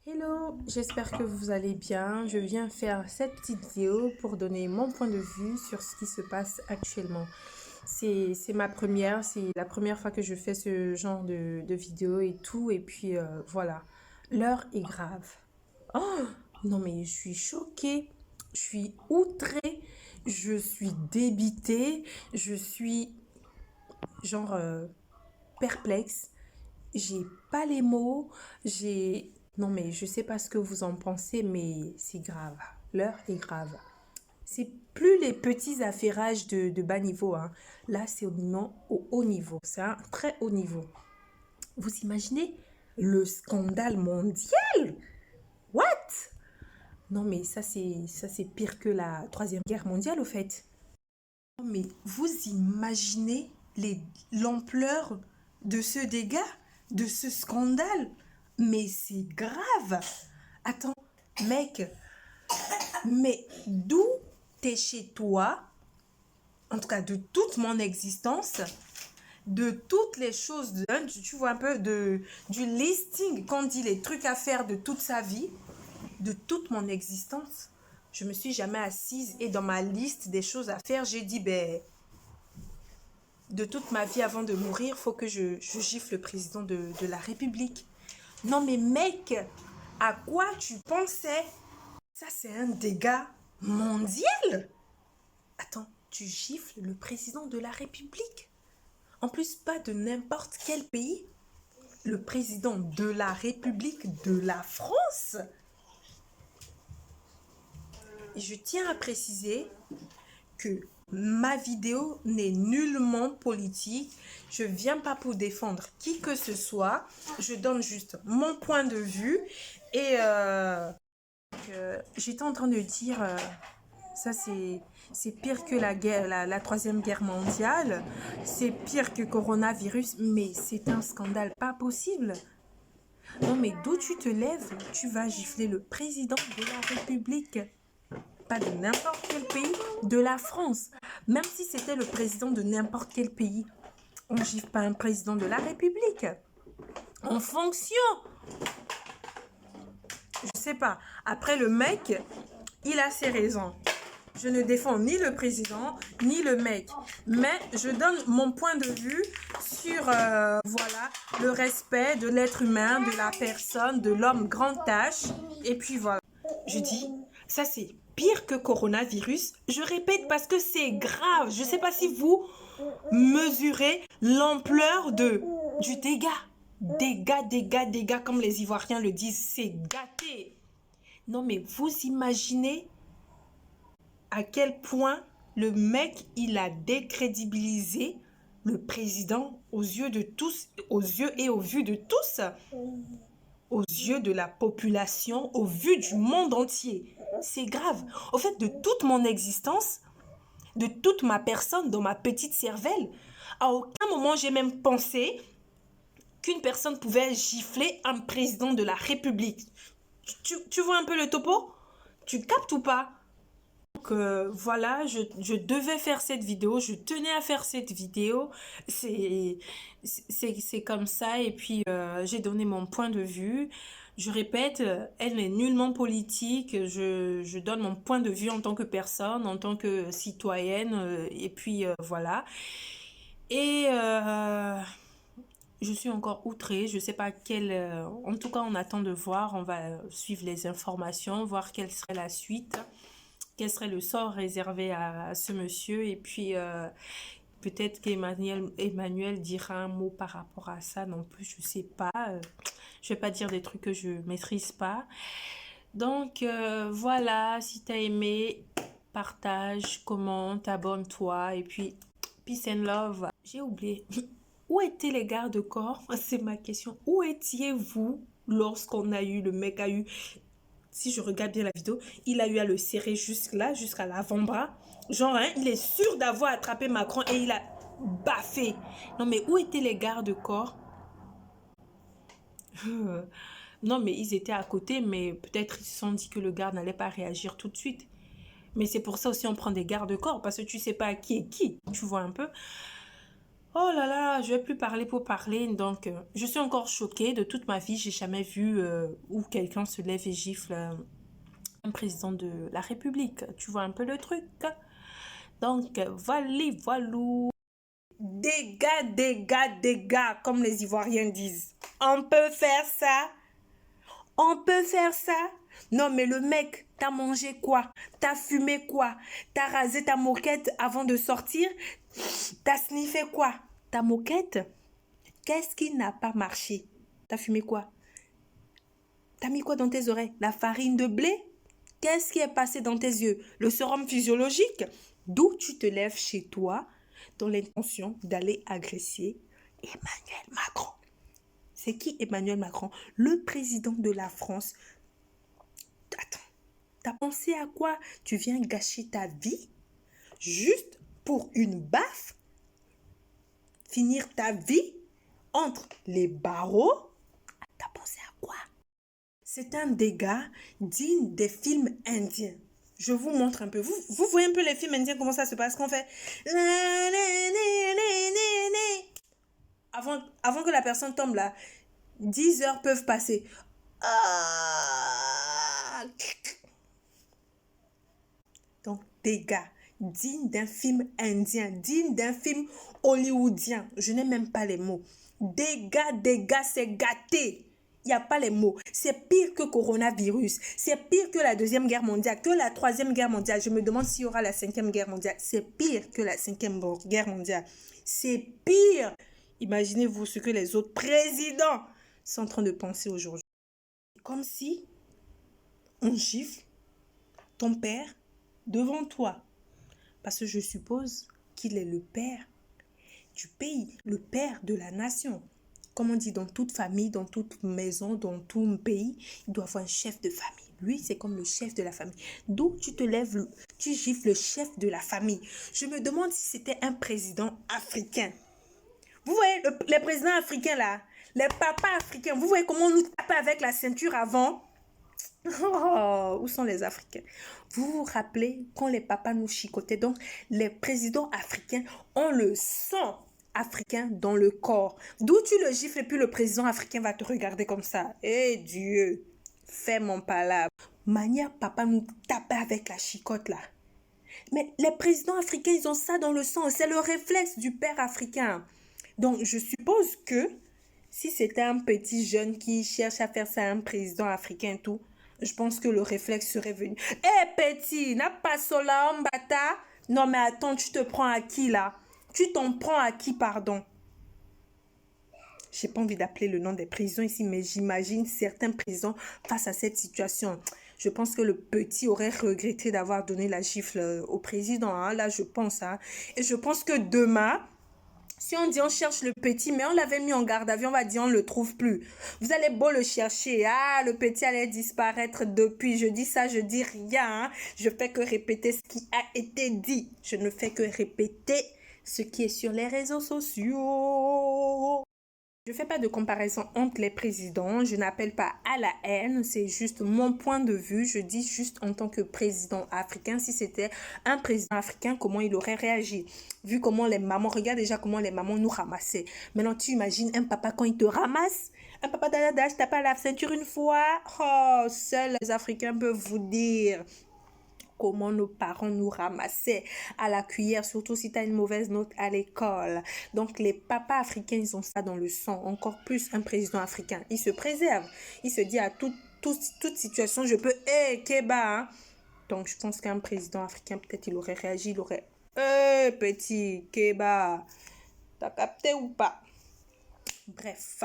Hello, j'espère que vous allez bien. Je viens faire cette petite vidéo pour donner mon point de vue sur ce qui se passe actuellement. C'est ma première, c'est la première fois que je fais ce genre de vidéo et tout. Et puis voilà, l'heure est grave. Oh, non mais je suis choquée, je suis outrée, je suis débitée, je suis genre perplexe. J'ai pas les mots, j'ai... Non mais je sais pas ce que vous en pensez, mais c'est grave. L'heure est grave. C'est plus les petits affairages de bas niveau, hein. Là, c'est au haut niveau. C'est un très haut niveau. Vous imaginez le scandale mondial? What? Non mais ça c'est pire que la Troisième Guerre mondiale, au fait. Non mais vous imaginez l'ampleur de ce dégât, de ce scandale? Mais c'est grave. Attends, mec, mais d'où t'es chez toi, en tout cas de toute mon existence, de toutes les choses, tu vois un peu du listing, qu'on dit les trucs à faire de toute sa vie, de toute mon existence, je me suis jamais assise et dans ma liste des choses à faire, j'ai dit, ben, de toute ma vie avant de mourir, faut que je gifle le président de la République. Non mais mec, à quoi tu pensais? Ça c'est un dégât mondial. Attends, tu gifles le président de la République? En plus, pas de n'importe quel pays. Le président de la République de la France. Et je tiens à préciser que ma vidéo n'est nullement politique. Je ne viens pas pour défendre qui que ce soit. Je donne juste mon point de vue. Et j'étais en train de dire, ça c'est pire que la guerre, la Troisième Guerre mondiale. C'est pire que coronavirus. Mais c'est un scandale pas possible. Non mais d'où tu te lèves, tu vas gifler le président de la République. Pas de n'importe quel pays, de la France. Même si c'était le président de n'importe quel pays, on ne gifle pas un président de la République. En fonction. Je sais pas. Après, le mec, il a ses raisons. Je ne défends ni le président, ni le mec. Mais je donne mon point de vue sur voilà, le respect de l'être humain, de la personne, de l'homme grand H. Et puis voilà. Je dis, ça c'est pire que coronavirus. Je répète parce que c'est grave. Je ne sais pas si vous mesurez l'ampleur du dégât. Dégâts, comme les Ivoiriens le disent. C'est gâté. Non mais vous imaginez à quel point le mec, il a décrédibilisé le président aux yeux de tous, aux yeux et aux vues de tous, aux yeux de la population, aux vues du monde entier. C'est grave. Au fait, de toute mon existence, de toute ma personne dans ma petite cervelle, à aucun moment j'ai même pensé qu'une personne pouvait gifler un président de la République. Tu vois un peu le topo? Tu captes ou pas? Donc voilà, je devais faire cette vidéo, je tenais à faire cette vidéo, c'est comme ça et puis j'ai donné mon point de vue. Je répète, elle n'est nullement politique, je donne mon point de vue en tant que personne, en tant que citoyenne et puis voilà. Et je suis encore outrée, je sais pas quelle... en tout cas, on attend de voir, on va suivre les informations, voir quelle serait la suite. Quel serait le sort réservé à ce monsieur et puis peut-être qu'Emmanuel dira un mot par rapport à ça non plus, je sais pas, je vais pas dire des trucs que je maîtrise pas. Donc voilà, si t'as aimé, partage, commente, abonne-toi et puis peace and love. J'ai oublié, où étaient les gardes-corps? C'est ma question. Où étiez-vous lorsqu'on a eu, le mec a eu, si je regarde bien la vidéo, il a eu à le serrer jusque là, jusqu'à l'avant-bras. Genre, hein, il est sûr d'avoir attrapé Macron et il a baffé. Non, mais où étaient les gardes-corps? Non, mais ils étaient à côté, mais peut-être ils se sont dit que le garde n'allait pas réagir tout de suite. Mais c'est pour ça aussi on prend des gardes-corps, parce que tu sais pas qui est qui, tu vois un peu. Oh là là, je vais plus parler pour parler. Donc, je suis encore choquée. De toute ma vie, j'ai jamais vu où quelqu'un se lève et gifle un président de la République. Tu vois un peu le truc? Donc, voilà, voilou. Dégâts, dégâts, dégâts, comme les Ivoiriens disent. On peut faire ça. On peut faire ça. Non, mais le mec, t'as mangé quoi? T'as fumé quoi? T'as rasé ta moquette avant de sortir? T'as sniffé quoi? Ta moquette? Qu'est-ce qui n'a pas marché? T'as fumé quoi? T'as mis quoi dans tes oreilles? La farine de blé? Qu'est-ce qui est passé dans tes yeux? Le sérum physiologique? D'où tu te lèves chez toi dans l'intention d'aller agresser Emmanuel Macron. C'est qui Emmanuel Macron? Le président de la France. Attends, t'as pensé à quoi? Tu viens gâcher ta vie juste pour une baffe? Finir ta vie entre les barreaux? T'as pensé à quoi? C'est un dégât digne des films indiens. Je vous montre un peu. Vous voyez un peu les films indiens, comment ça se passe, qu'on fait... Avant que la personne tombe là, 10 heures peuvent passer. Donc, dégâts digne d'un film indien, digne d'un film hollywoodien. Je n'ai même pas les mots. Dégâts, c'est gâté. Il n'y a pas les mots. C'est pire que coronavirus. C'est pire que la Deuxième Guerre mondiale, que la Troisième Guerre mondiale. Je me demande s'il y aura la Cinquième Guerre mondiale. C'est pire que la Cinquième Guerre mondiale. C'est pire. Imaginez-vous ce que les autres présidents sont en train de penser aujourd'hui. Comme si on gifle ton père devant toi. Parce que je suppose qu'il est le père du pays, le père de la nation. Comme on dit, dans toute famille, dans toute maison, dans tout pays, il doit avoir un chef de famille. Lui, c'est comme le chef de la famille. D'où tu te lèves, tu gifles le chef de la famille. Je me demande si c'était un président africain. Vous voyez, les présidents africains là, les papas africains, vous voyez comment on nous tapait avec la ceinture avant? Oh, où sont les Africains? Vous vous rappelez quand les papas nous chicotaient? Donc, les présidents africains ont le sang africain dans le corps. D'où tu le gifles et puis le président africain va te regarder comme ça. Eh Dieu, fais mon palabre. Manière papa nous tapait avec la chicotte là. Mais les présidents africains, ils ont ça dans le sang. C'est le réflexe du père africain. Donc, je suppose que si c'était un petit jeune qui cherche à faire ça à un président africain et tout, je pense que le réflexe serait venu. Eh petit, n'a pas cela en bata? Non mais attends, tu te prends à qui là? Tu t'en prends à qui, pardon? J'ai pas envie d'appeler le nom des présidents ici, mais j'imagine certains présidents face à cette situation. Je pense que le petit aurait regretté d'avoir donné la gifle au président, hein, là je pense. Hein. Et je pense que demain... Si on dit on cherche le petit, mais on l'avait mis en garde à vue, on va dire on ne le trouve plus. Vous allez beau le chercher. Ah, le petit allait disparaître depuis. Je dis ça, je dis rien. Hein. Je fais que répéter ce qui a été dit. Je ne fais que répéter ce qui est sur les réseaux sociaux. Je ne fais pas de comparaison entre les présidents, je n'appelle pas à la haine, c'est juste mon point de vue. Je dis juste en tant que président africain, si c'était un président africain, comment il aurait réagi. Vu comment les mamans, regarde déjà comment les mamans nous ramassaient. Maintenant, tu imagines un papa quand il te ramasse, un papa d'Alada, je tape à la ceinture une fois. Oh, seuls les Africains peuvent vous dire comment nos parents nous ramassaient à la cuillère, surtout si tu as une mauvaise note à l'école. Donc, les papas africains, ils ont ça dans le sang. Encore plus un président africain. Il se préserve. Il se dit à toute situation, je peux... Keba, hein? Donc, je pense qu'un président africain, peut-être, il aurait réagi, il aurait... Petit, Keba, t'as capté ou pas? Bref.